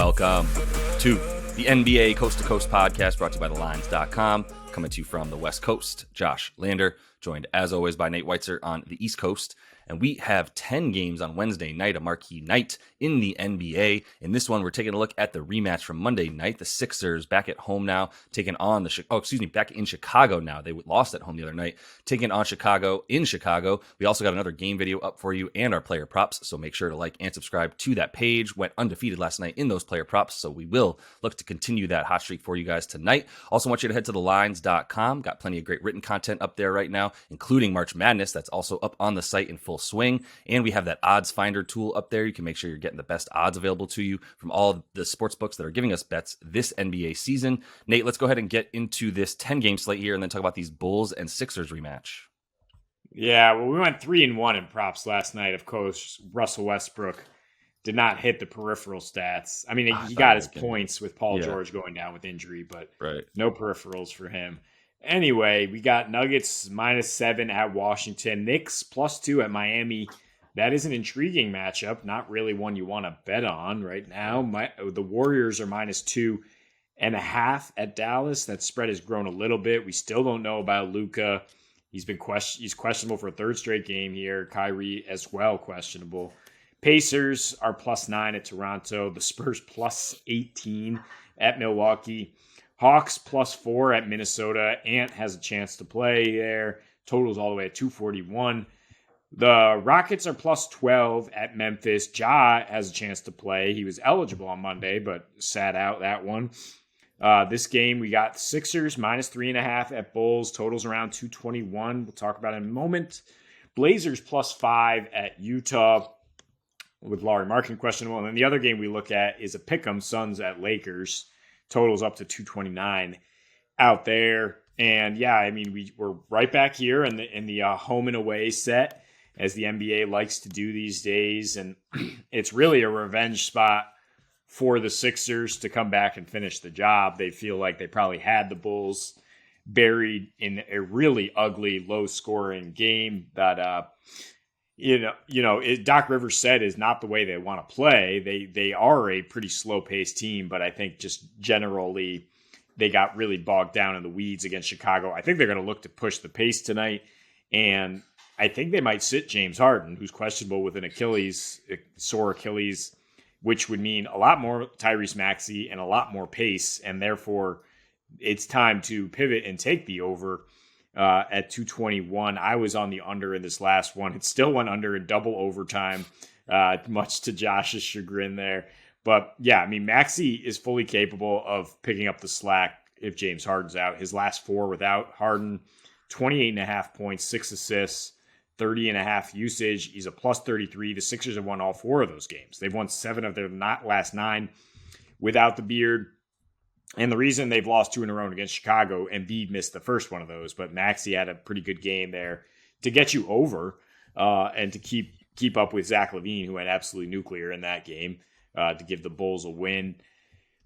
welcome to the NBA Coast to Coast podcast brought to you by thelines.com. Coming to you from the West Coast, Josh Lander, joined as always by Nate Weitzer on the East Coast. And we have 10 games on Wednesday night, a marquee night in the NBA. In this one, we're taking a look at the rematch from Monday night. The Sixers back at home now, taking on back in Chicago now. They lost at home the other night, taking on Chicago in Chicago. We also got another game video up for you and our player props, so make sure to like and subscribe to that page. Went undefeated last night in those player props, so we will look to continue that hot streak for you guys tonight. Also want you to head to thelines.com. Got plenty of great written content up there right now, including March Madness. That's also up on the site in full swing. And we have that odds finder tool up there. You can make sure you're getting the best odds available to you from all the sports books that are giving us bets this NBA season. Nate, let's go ahead and get into this 10-game slate here and then talk about these Bulls and Sixers rematch. Yeah, well, we went 3-1 in props last night. Of course, Russell Westbrook did not hit the peripheral stats. I mean, he got his points with Paul George going down with injury, but no peripherals for him. Anyway, we got Nuggets -7 at Washington, Knicks +2 at Miami. That is an intriguing matchup, not really one you want to bet on right now. The Warriors are -2.5 at Dallas. That spread has grown a little bit. We still don't know about Luka. He's questionable for a third straight game here. Kyrie as well questionable. Pacers are +9 at Toronto. The Spurs +18 at Milwaukee. Hawks +4 at Minnesota. Ant has a chance to play there. Totals all the way at 241. The Rockets are +12 at Memphis. Ja has a chance to play. He was eligible on Monday, but sat out that one. This game, we got Sixers -3.5 at Bulls. Totals around 221. We'll talk about it in a moment. Blazers +5 at Utah with Lauri Markkanen questionable. And then the other game we look at is a pick'em, Suns at Lakers. Totals up to 229 out there. And yeah, I mean, we're right back here in the home and away set, as the NBA likes to do these days. And it's really a revenge spot for the Sixers to come back and finish the job. They feel like they probably had the Bulls buried in a really ugly, low-scoring game that, Doc Rivers said is not the way they want to play. They are a pretty slow-paced team, but I think just generally they got really bogged down in the weeds against Chicago. I think they're going to look to push the pace tonight, and I think they might sit James Harden, who's questionable with an sore Achilles, which would mean a lot more Tyrese Maxey and a lot more pace, and therefore it's time to pivot and take the over at 221. I was on the under in this last one. It still went under in double overtime, much to Josh's chagrin there. But yeah, I mean, Maxey is fully capable of picking up the slack if James Harden's out. His last 4 without Harden, 28.5 points, 6 assists, 30.5 usage. He's a +33. The Sixers have won all 4 of those games. They've won 7 of their last 9 without the beard. And the reason they've lost 2 in a row against Chicago, Embiid missed the first one of those, but Maxey had a pretty good game there to get you over and to keep up with Zach LaVine, who went absolutely nuclear in that game to give the Bulls a win.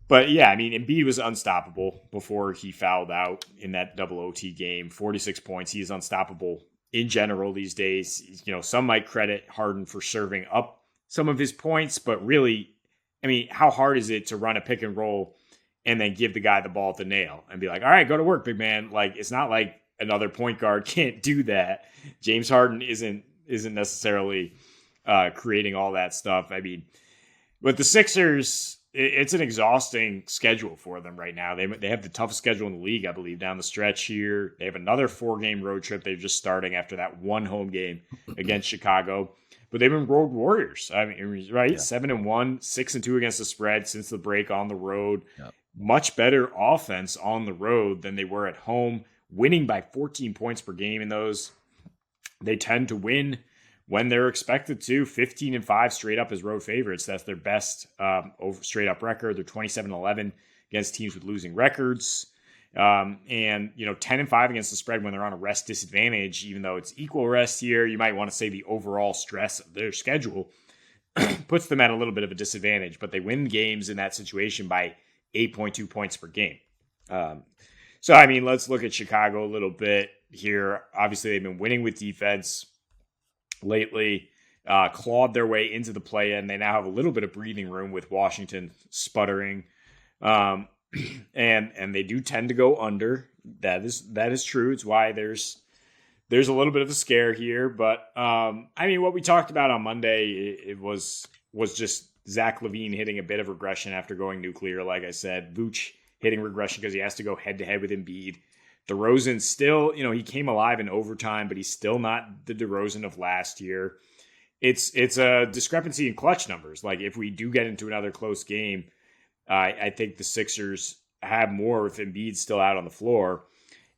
But yeah, I mean, Embiid was unstoppable before he fouled out in that double OT game. 46 points. He is unstoppable in general these days. Some might credit Harden for serving up some of his points, but really, I mean, how hard is it to run a pick and roll and then give the guy the ball at the nail and be like, all right, go to work, big man. Like, it's not like another point guard can't do that. James Harden isn't necessarily creating all that stuff. I mean, but the Sixers, it's an exhausting schedule for them right now. They have the toughest schedule in the league, I believe, down the stretch here. They have another 4-game road trip they're just starting after that one home game against Chicago. But they've been road warriors. I mean, right? Yeah. 7-1, 6-2 against the spread since the break on the road. Yep. Much better offense on the road than they were at home, winning by 14 points per game in those. They tend to win when they're expected to. 15-5 straight up as road favorites. That's their best straight up record. They're 27-11 against teams with losing records. And 10-5 against the spread when they're on a rest disadvantage, even though it's equal rest here. You might want to say the overall stress of their schedule puts them at a little bit of a disadvantage, but they win games in that situation by 8.2 points per game. So, I mean, let's look at Chicago a little bit here. Obviously, they've been winning with defense lately. clawed their way into the play-in. They now have a little bit of breathing room with Washington sputtering, and they do tend to go under. That is true. It's why there's a little bit of a scare here. But I mean, what we talked about on Monday, it was just Zach LaVine hitting a bit of regression after going nuclear. Like I said, Vooch hitting regression because he has to go head to head with Embiid. DeRozan still, he came alive in overtime, but he's still not the DeRozan of last year. It's a discrepancy in clutch numbers. Like if we do get into another close game, I think the Sixers have more with Embiid still out on the floor.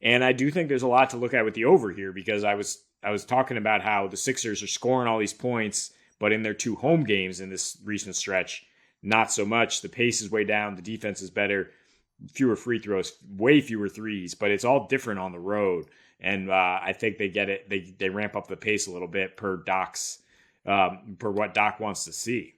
And I do think there's a lot to look at with the over here because I was talking about how the Sixers are scoring all these points, but in their 2 home games in this recent stretch, not so much. The pace is way down. The defense is better. Fewer free throws, way fewer threes, but it's all different on the road. And I think they get it. They ramp up the pace a little bit per what Doc wants to see.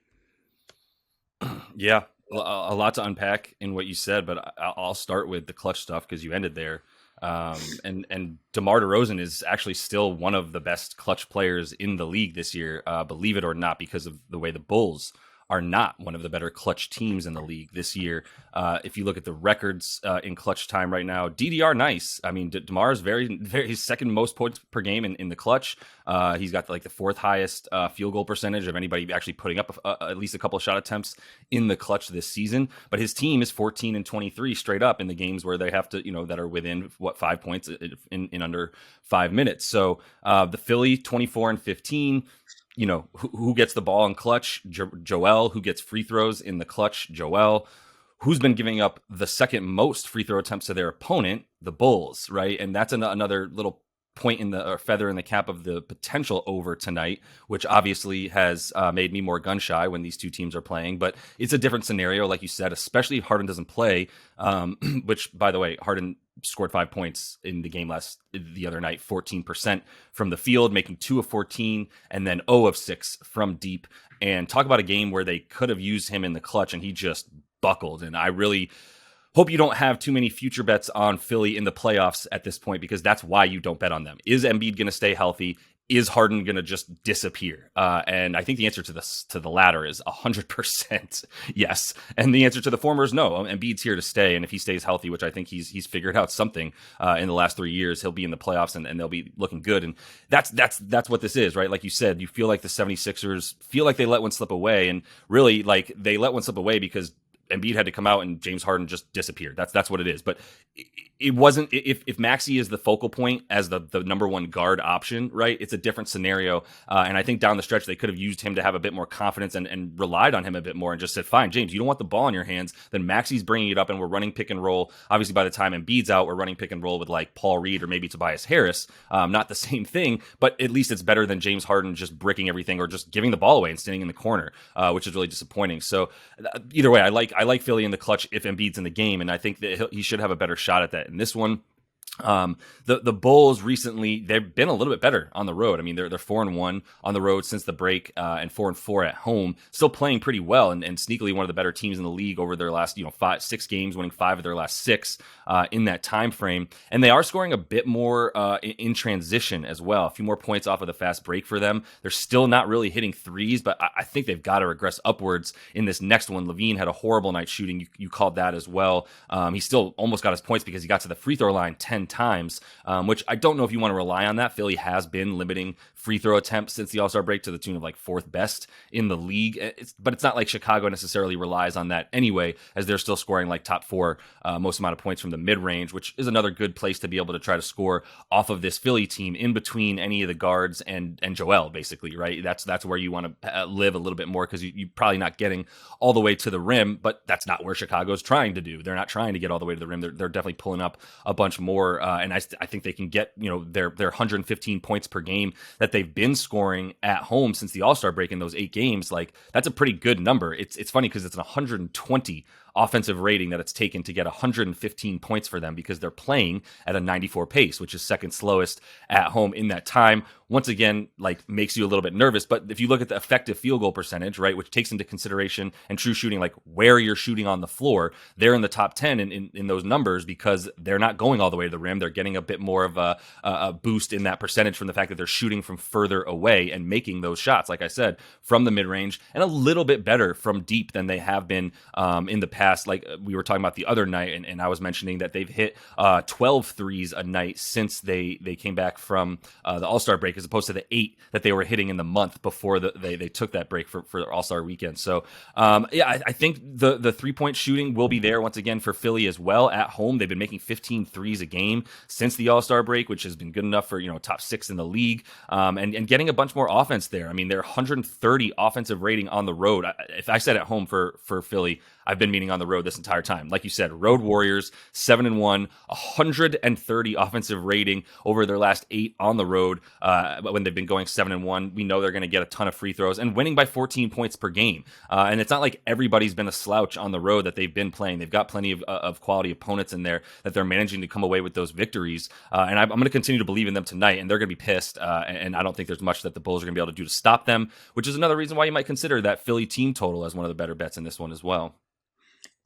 Yeah, a lot to unpack in what you said, but I'll start with the clutch stuff because you ended there. And DeMar DeRozan is actually still one of the best clutch players in the league this year, believe it or not, because of the way the Bulls are not one of the better clutch teams in the league this year. If you look at the records in clutch time right now, DDR nice. I mean, DeMar is he's second most points per game in the clutch. He's got like the 4th highest field goal percentage of anybody actually putting up at least a couple of shot attempts in the clutch this season. But his team is 14 and 23 straight up in the games where they have to, that are within 5 points in under 5 minutes. So the Philly 24 and 15. Who gets the ball in clutch? Joel. Who gets free throws in the clutch? Joel. Who's been giving up the second most free throw attempts to their opponent? The Bulls, right? And that's another little point in the feather in the cap of the potential over tonight, which obviously has made me more gun shy when these two teams are playing. But it's a different scenario, like you said, especially if Harden doesn't play. Which, by the way, Harden scored 5 points in the game the other night, 14% from the field, making 2 of 14, and then 0 of 6 from deep. And talk about a game where they could have used him in the clutch, and he just buckled. And I really hope you don't have too many future bets on Philly in the playoffs at this point, because that's why you don't bet on them. Is Embiid going to stay healthy? Is Harden going to just disappear? And I think the answer to the latter is 100% yes. And the answer to the former is no. Embiid's here to stay, and if he stays healthy, which I think he's figured out something in the last 3 years, he'll be in the playoffs and they'll be looking good. And that's what this is, right? Like you said, you feel like the 76ers feel like they let one slip away, and really like they let one slip away because Embiid had to come out and James Harden just disappeared. That's what it is. But it wasn't, if Maxey is the focal point as the number one guard option, right? It's a different scenario. And I think down the stretch, they could have used him to have a bit more confidence and relied on him a bit more and just said, fine, James, you don't want the ball in your hands. Then Maxey's bringing it up and we're running pick and roll. Obviously, by the time Embiid's out, we're running pick and roll with like Paul Reed or maybe Tobias Harris. Not the same thing, but at least it's better than James Harden just bricking everything or just giving the ball away and standing in the corner, which is really disappointing. So either way, I like Philly in the clutch if Embiid's in the game, and I think that he should have a better shot at that in this one. The Bulls recently, they've been a little bit better on the road. I mean, they're 4-1 on the road since the break, and 4-4 at home, still playing pretty well and sneakily one of the better teams in the league over their last 6 games, winning 5 of their last 6 in that time frame. And they are scoring a bit more in transition as well. A few more points off of the fast break for them. They're still not really hitting threes, but I think they've got to regress upwards in this next one. LaVine had a horrible night shooting. You called that as well. He still almost got his points because he got to the free throw line 10 times, which I don't know if you want to rely on that. Philly has been limiting free throw attempts since the All-Star break to the tune of like 4th best in the league. But it's not like Chicago necessarily relies on that anyway, as they're still scoring like top 4 most amount of points from the mid-range, which is another good place to be able to try to score off of this Philly team in between any of the guards and Joel, basically, right? That's where you want to live a little bit more, because you're probably not getting all the way to the rim, but that's not where Chicago's trying to do. They're not trying to get all the way to the rim. They're definitely pulling up a bunch more, and I think they can get their 115 points per game that they've been scoring at home since the All-Star break in those 8 games. Like, that's a pretty good number. It's funny because it's an 120 offensive rating that it's taken to get 115 points for them, because they're playing at a 94 pace, which is second slowest at home in that time. Once again, like, makes you a little bit nervous. But if you look at the effective field goal percentage, right, which takes into consideration and true shooting, like where you're shooting on the floor, they're in the top 10 in those numbers because they're not going all the way to the rim. They're getting a bit more of a boost in that percentage from the fact that they're shooting from further away and making those shots, like I said, from the mid-range, and a little bit better from deep than they have been in the past. Like we were talking about the other night, and I was mentioning that they've hit 12 threes a night since they came back from the All-Star break, as opposed to the 8 that they were hitting in the month before they took that break for All-Star weekend. So I think the three-point shooting will be there once again for Philly as well at home. They've been making 15 threes a game since the All-Star break, which has been good enough for top 6 in the league, and getting a bunch more offense there. I mean, they're 130 offensive rating on the road. If I said at home for Philly, I've been meaning on the road this entire time. Like you said, Road Warriors, 7-1, 130 offensive rating over their last 8 on the road. When they've been going 7-1, we know they're going to get a ton of free throws and winning by 14 points per game. And it's not like everybody's been a slouch on the road that they've been playing. They've got plenty of quality opponents in there that they're managing to come away with those victories. And I'm going to continue to believe in them tonight, and they're going to be pissed. And I don't think there's much that the Bulls are going to be able to do to stop them, which is another reason why you might consider that Philly team total as one of the better bets in this one as well.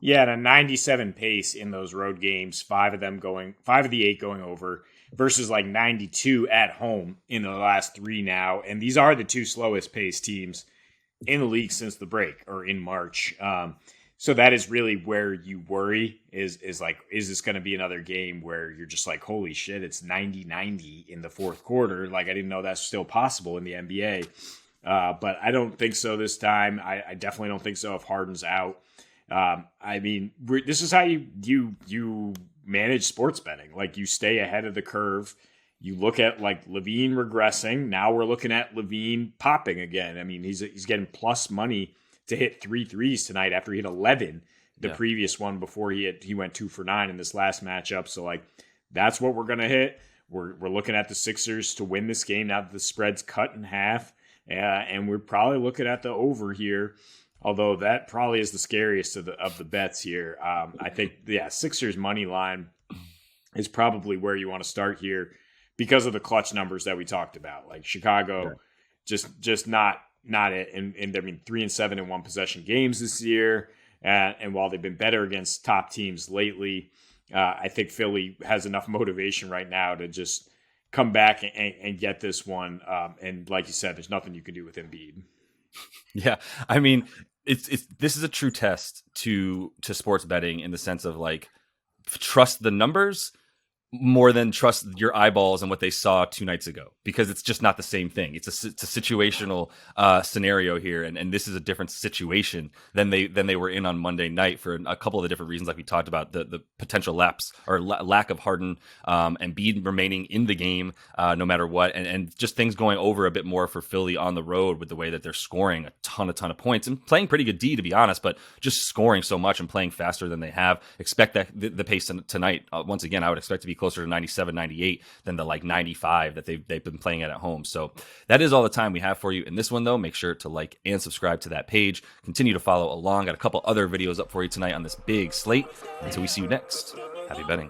Yeah, and a 97 pace in those road games, 5 of the 8 going over, versus like 92 at home in the last 3 now. And these are the 2 slowest paced teams in the league since the break, or in March. So that is really where you worry is this going to be another game where you're just like, holy shit, it's 90-90 in the fourth quarter. Like, I didn't know that's still possible in the NBA. But I don't think so this time. I definitely don't think so if Harden's out. I mean, this is how you manage sports betting. Like, you stay ahead of the curve. You look at like LaVine regressing. Now we're looking at LaVine popping again. I mean, he's getting plus money to hit 3 threes tonight after he hit 11 the previous one before he went 2 for 9 in this last matchup. So like, that's what we're gonna hit. We're looking at the Sixers to win this game now that the spread's cut in half, and we're probably looking at the over here. Although that probably is the scariest of the bets here. I think, Sixers money line is probably where you want to start here because of the clutch numbers that we talked about. Like Chicago, just not it. And I mean, 3-7 in one possession games this year. And while they've been better against top teams lately, I think Philly has enough motivation right now to just come back and get this one. And like you said, there's nothing you can do with Embiid. Yeah, I mean, this is a true test to sports betting in the sense of like, trust the numbers more than trust your eyeballs and what they saw 2 nights ago, because it's just not the same thing. It's a situational scenario here, and this is a different situation than they were in on Monday night for a couple of the different reasons, like we talked about, the potential lapse or lack of Harden and Embiid remaining in the game no matter what, and just things going over a bit more for Philly on the road with the way that they're scoring a ton of points and playing pretty good D, to be honest, but just scoring so much and playing faster than they have. Expect that the pace tonight, once again, I would expect to be closer to 97, 98 than the like 95 that they've been playing at home. So that is all the time we have for you in this one, though. Make sure to like and subscribe to that page. Continue to follow along. Got a couple other videos up for you tonight on this big slate. Until we see you next, happy betting.